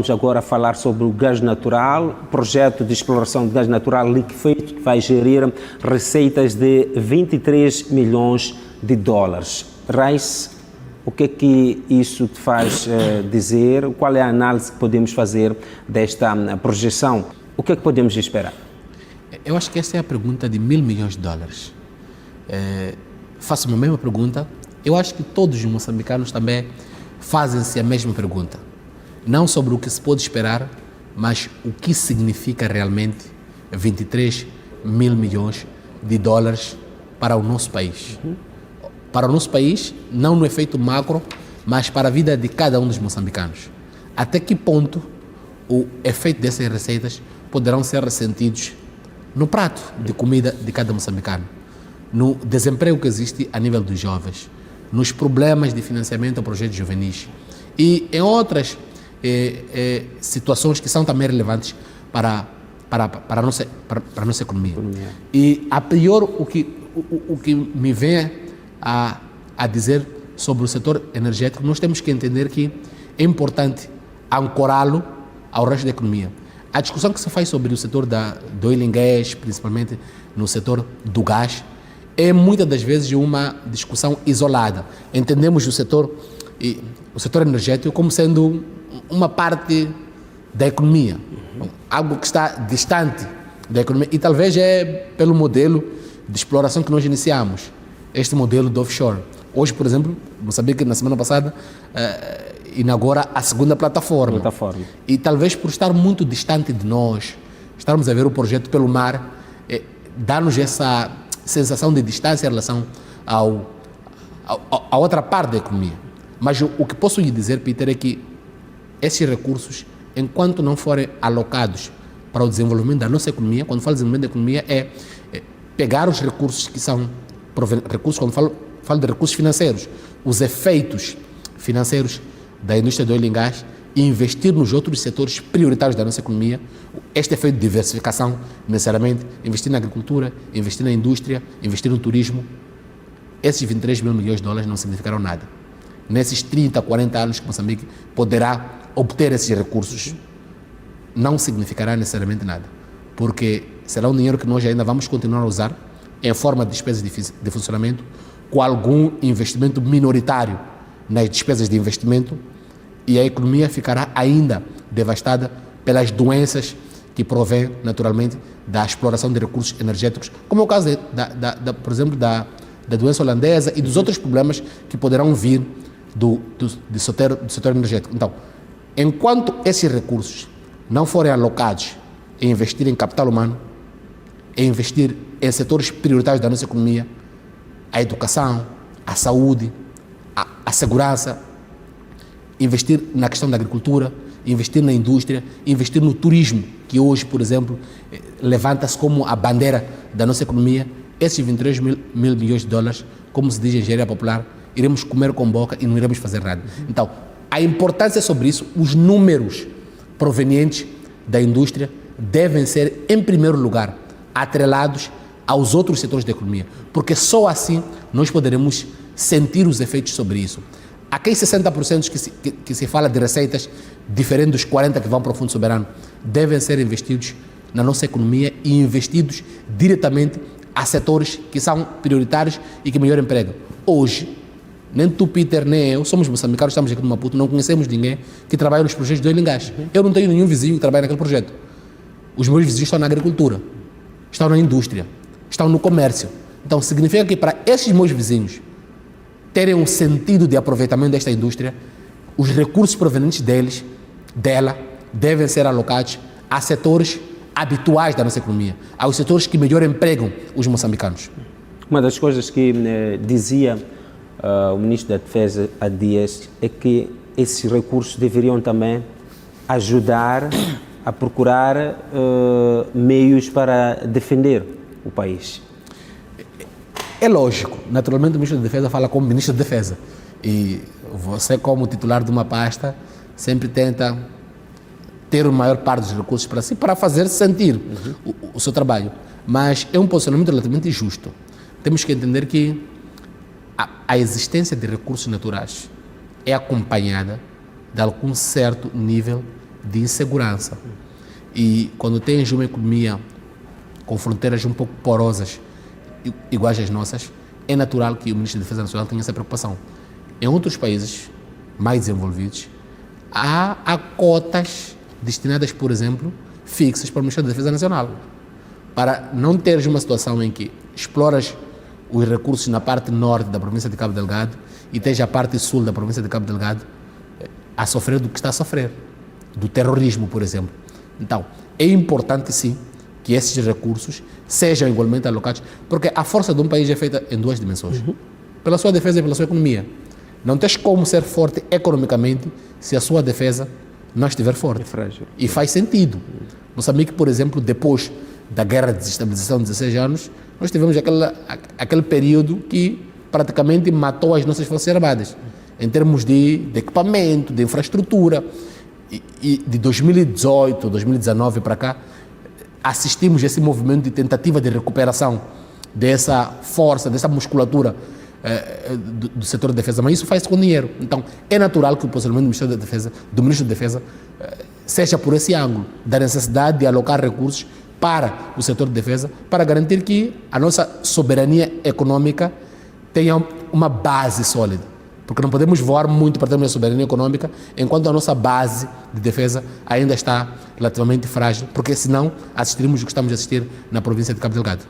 Vamos agora falar sobre o gás natural, projeto de exploração de gás natural liquefeito que vai gerir receitas de 23 milhões de dólares. Reis, o que é que isso te faz dizer? Qual é a análise que podemos fazer desta projeção? O que é que podemos esperar? Eu acho que essa é a pergunta de 1.000 milhões de dólares. Faço-me a mesma pergunta. Eu acho que todos os moçambicanos também fazem-se a mesma pergunta. Não sobre o que se pode esperar, mas o que significa realmente 23 mil milhões de dólares para o nosso país. Para o nosso país, não no efeito macro, mas para a vida de cada um dos moçambicanos. Até que ponto o efeito dessas receitas poderão ser ressentidos no prato de comida de cada moçambicano, no desemprego que existe a nível dos jovens, nos problemas de financiamento a projetos juvenis e em outras situações que são também relevantes para a nossa economia. E a priori o que me vem a dizer sobre o setor energético, nós temos que entender que é importante ancorá-lo ao resto da economia. A discussão que se faz sobre o setor do oil and gas, principalmente no setor do gás, é muitas das vezes uma discussão isolada. Entendemos o setor energético como sendo uma parte da economia, algo que está distante da economia, e talvez é pelo modelo de exploração que nós iniciamos, este modelo do offshore. Hoje, por exemplo, Moçambique, na semana passada, inaugura a segunda plataforma. E talvez por estar muito distante de nós, estarmos a ver o projeto pelo mar, dá-nos essa sensação de distância em relação a outra parte da economia. Mas o que posso lhe dizer, Peter, é que esses recursos, enquanto não forem alocados para o desenvolvimento da nossa economia, quando falo de desenvolvimento da economia, é pegar os recursos que são recursos, quando falo de recursos financeiros, os efeitos financeiros da indústria do oil and gas, e investir nos outros setores prioritários da nossa economia. Este efeito de diversificação, necessariamente, investir na agricultura, investir na indústria, investir no turismo. Esses 23 mil milhões de dólares não significarão nada. Nesses 30, 40 anos que Moçambique poderá obter esses recursos, não significará necessariamente nada, porque será um dinheiro que nós ainda vamos continuar a usar em forma de despesas de funcionamento, com algum investimento minoritário nas despesas de investimento, e a economia ficará ainda devastada pelas doenças que provêm, naturalmente, da exploração de recursos energéticos, como é o caso, por exemplo, da doença holandesa e dos outros problemas que poderão vir do setor energético. Então, enquanto esses recursos não forem alocados em investir em capital humano, em investir em setores prioritários da nossa economia, a educação, a saúde, a segurança, investir na questão da agricultura, investir na indústria, investir no turismo, que hoje, por exemplo, levanta-se como a bandeira da nossa economia, esses 23 mil milhões de dólares, como se diz em engenharia popular, iremos comer com boca e não iremos fazer nada. Então, a importância sobre isso, os números provenientes da indústria devem ser, em primeiro lugar, atrelados aos outros setores da economia, porque só assim nós poderemos sentir os efeitos sobre isso. Aqueles 60% que se fala de receitas, diferente dos 40% que vão para o Fundo Soberano, devem ser investidos na nossa economia e investidos diretamente a setores que são prioritários e que melhor empregam. Hoje, nem tu, Peter, nem eu, somos moçambicanos, estamos aqui no Maputo, não conhecemos ninguém que trabalha nos projetos de oil and gas. Eu não tenho nenhum vizinho que trabalha naquele projeto. Os meus vizinhos estão na agricultura, estão na indústria, estão no comércio. Então, significa que para esses meus vizinhos terem um sentido de aproveitamento desta indústria, os recursos provenientes dela, devem ser alocados a setores habituais da nossa economia, aos setores que melhor empregam os moçambicanos. Uma das coisas que dizia o Ministro da Defesa há dias é que esses recursos deveriam também ajudar a procurar meios para defender o país. É lógico, naturalmente o Ministro da Defesa fala como Ministro da Defesa e você, como titular de uma pasta, sempre tenta ter a maior parte dos recursos para si, para fazer sentir o seu trabalho, mas é um posicionamento relativamente justo. Temos que entender que a existência de recursos naturais é acompanhada de algum certo nível de insegurança. E quando tens uma economia com fronteiras um pouco porosas, iguais às nossas, é natural que o Ministro da Defesa Nacional tenha essa preocupação. Em outros países mais desenvolvidos, há cotas destinadas, por exemplo, fixas para o Ministério da Defesa Nacional, para não teres uma situação em que exploras os recursos na parte norte da província de Cabo Delgado e tens a parte sul da província de Cabo Delgado a sofrer do que está a sofrer, do terrorismo, por exemplo. Então, é importante sim que esses recursos sejam igualmente alocados, porque a força de um país é feita em duas dimensões, pela sua defesa e pela sua economia. Não tens como ser forte economicamente se a sua defesa não estiver forte. É frágil. E faz sentido. Moçambique, por exemplo, depois da guerra de desestabilização de 16 anos, nós tivemos aquele período que praticamente matou as nossas forças armadas, em termos de equipamento, de infraestrutura. E de 2018, 2019 para cá, assistimos a esse movimento de tentativa de recuperação dessa força, dessa musculatura do setor de defesa, mas isso faz com dinheiro. Então, é natural que o posicionamento do Ministro da Defesa seja por esse ângulo, da necessidade de alocar recursos para o setor de defesa, para garantir que a nossa soberania econômica tenha uma base sólida. Porque não podemos voar muito para termos a soberania econômica enquanto a nossa base de defesa ainda está relativamente frágil, porque senão assistiremos o que estamos a assistir na província de Cabo Delgado.